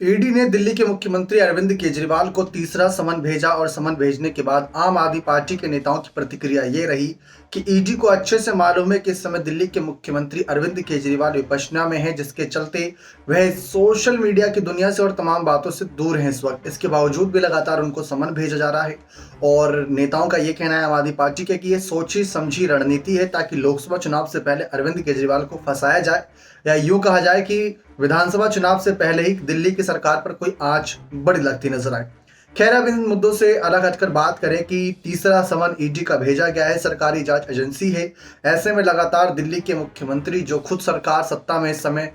ED ने दिल्ली के मुख्यमंत्री अरविंद केजरीवाल को तीसरा समन भेजा और समन भेजने के बाद आम आदमी पार्टी के नेताओं की प्रतिक्रिया ये रही कि ईडी को अच्छे से मालूम है कि इस समय दिल्ली के मुख्यमंत्री अरविंद केजरीवाल विपश्यना में हैं, जिसके चलते वह सोशल मीडिया की दुनिया से और तमाम बातों से दूर हैं इस वक्त। इसके बावजूद भी लगातार उनको समन भेजा जा रहा है और नेताओं का ये कहना है आम आदमी पार्टी के कि ये सोची समझी रणनीति है ताकि लोकसभा चुनाव से पहले अरविंद केजरीवाल को फंसाया जाए, या यूं कहा जाए कि विधानसभा चुनाव से पहले ही दिल्ली की सरकार पर कोई आंच बड़ी लगती नजर आए। खैर, अब इन मुद्दों से अलग हटकर बात करें कि तीसरा समन ईडी का भेजा गया है, सरकारी जांच एजेंसी है। ऐसे में लगातार दिल्ली के मुख्यमंत्री जो खुद सरकार सत्ता में इस समय,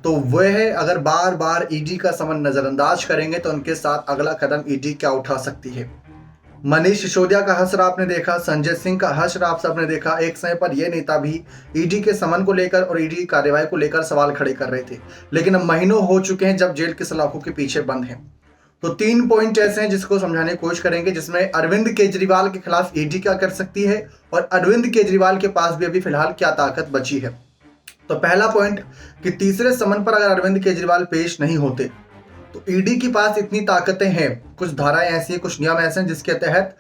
तो वह अगर बार बार ईडी का समन नजरअंदाज करेंगे तो उनके साथ अगला कदम ईडी क्या उठा सकती है। मनीष सिसोदिया का हश्र आपने देखा, संजय सिंह का हश्र आप सबने देखा। एक समय पर यह नेता भी ईडी के समन को लेकर और ईडी की कार्रवाई को लेकर सवाल खड़े कर रहे थे, लेकिन अब महीनों हो चुके हैं जब जेल के सलाखों के पीछे बंद हैं। तो 3 पॉइंट ऐसे हैं जिसको समझाने की कोशिश करेंगे, जिसमें अरविंद केजरीवाल के खिलाफ ईडी क्या कर सकती है और अरविंद केजरीवाल के पास भी अभी फिलहाल क्या ताकत बची है। तो पहला पॉइंट कि तीसरे समन पर अगर अरविंद केजरीवाल पेश नहीं होते तो ईडी के पास इतनी ताकतें हैं, कुछ धाराएं ऐसी हैं, कुछ नियम ऐसे हैं जिसके तहत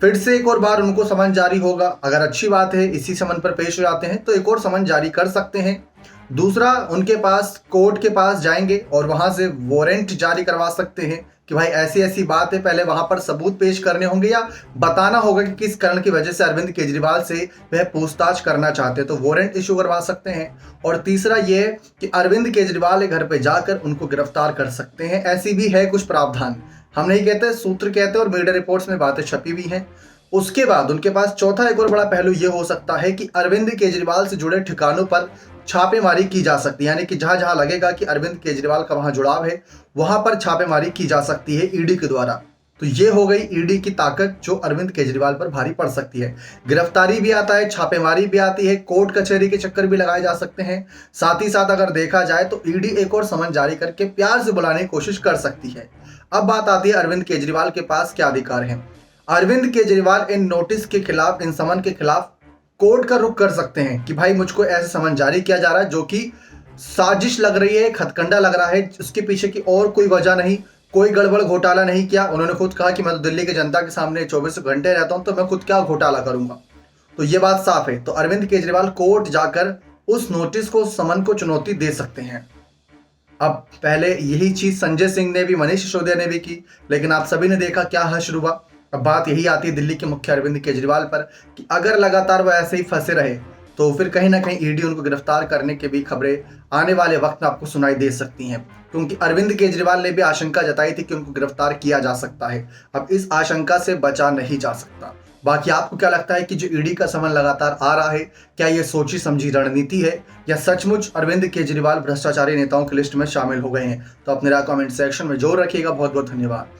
फिर से एक और बार उनको समन जारी होगा। अगर अच्छी बात है इसी समन पर पेश हो जाते हैं तो एक और समन जारी कर सकते हैं। दूसरा, उनके पास कोर्ट के पास जाएंगे और वहां से वारंट जारी करवा सकते हैं कि भाई ऐसी ऐसी बात है, पहले वहां पर सबूत पेश करने होंगे या बताना होगा कि किस कारण की वजह से अरविंद केजरीवाल से वह पूछताछ करना चाहते हैं, तो वारंट इशू करवा सकते हैं। और तीसरा ये कि अरविंद केजरीवाल के घर पे जाकर उनको गिरफ्तार कर सकते हैं। ऐसी भी है कुछ प्रावधान, हम नहीं कहते, सूत्र कहते और मीडिया रिपोर्ट्स में बातें छपी भी हैं। उसके बाद उनके पास चौथा एक और बड़ा पहलू ये हो सकता है कि अरविंद केजरीवाल से जुड़े ठिकानों पर छापेमारी की जा सकती है, यानी कि जहां जहां लगेगा कि अरविंद केजरीवाल का वहां जुड़ाव है वहां पर छापेमारी की जा सकती है ईडी के द्वारा। तो ये हो गई ईडी की ताकत जो अरविंद केजरीवाल पर भारी पड़ सकती है। गिरफ्तारी भी आता है, छापेमारी भी आती है, कोर्ट कचहरी के चक्कर भी लगाए जा सकते हैं। साथ ही साथ अगर देखा जाए तो ईडी एक और समन जारी करके प्यार से बुलाने की कोशिश कर सकती है। अब बात आती है अरविंद केजरीवाल के पास क्या अधिकार है। अरविंद केजरीवाल इन नोटिस के खिलाफ, इन समन के खिलाफ कोर्ट का रुख कर सकते हैं कि भाई मुझको ऐसे समन जारी किया जा रहा है जो कि साजिश लग रही है, खतकंडा लग रहा है, उसके पीछे की और कोई वजह नहीं, कोई गड़बड़ घोटाला नहीं किया। उन्होंने खुद कहा कि मैं तो दिल्ली की जनता के सामने 24 घंटे रहता हूं, तो मैं खुद क्या घोटाला करूंगा। तो ये बात साफ है। तो अरविंद केजरीवाल कोर्ट जाकर उस नोटिस को, समन को चुनौती दे सकते हैं। अब पहले यही चीज संजय सिंह ने भी, मनीष सिसोदिया ने भी की, लेकिन आप सभी ने देखा क्या हश्र हुआ। अब बात यही आती है दिल्ली के मुख्य अरविंद केजरीवाल पर कि अगर लगातार वह ऐसे ही फंसे रहे तो फिर कहीं ना कहीं ईडी उनको गिरफ्तार करने की भी खबरें आने वाले वक्त में आपको सुनाई दे सकती हैं, क्योंकि अरविंद केजरीवाल ने भी आशंका जताई थी कि उनको गिरफ्तार किया जा सकता है। अब इस आशंका से बचा नहीं जा सकता। बाकी आपको क्या लगता है कि जो ईडी का समन लगातार आ रहा है, क्या ये सोची समझी रणनीति है या सचमुच अरविंद केजरीवाल भ्रष्टाचारी नेताओं की लिस्ट में शामिल हो गए हैं? तो अपने राय कमेंट सेक्शन में जरूर रखिएगा। बहुत बहुत धन्यवाद।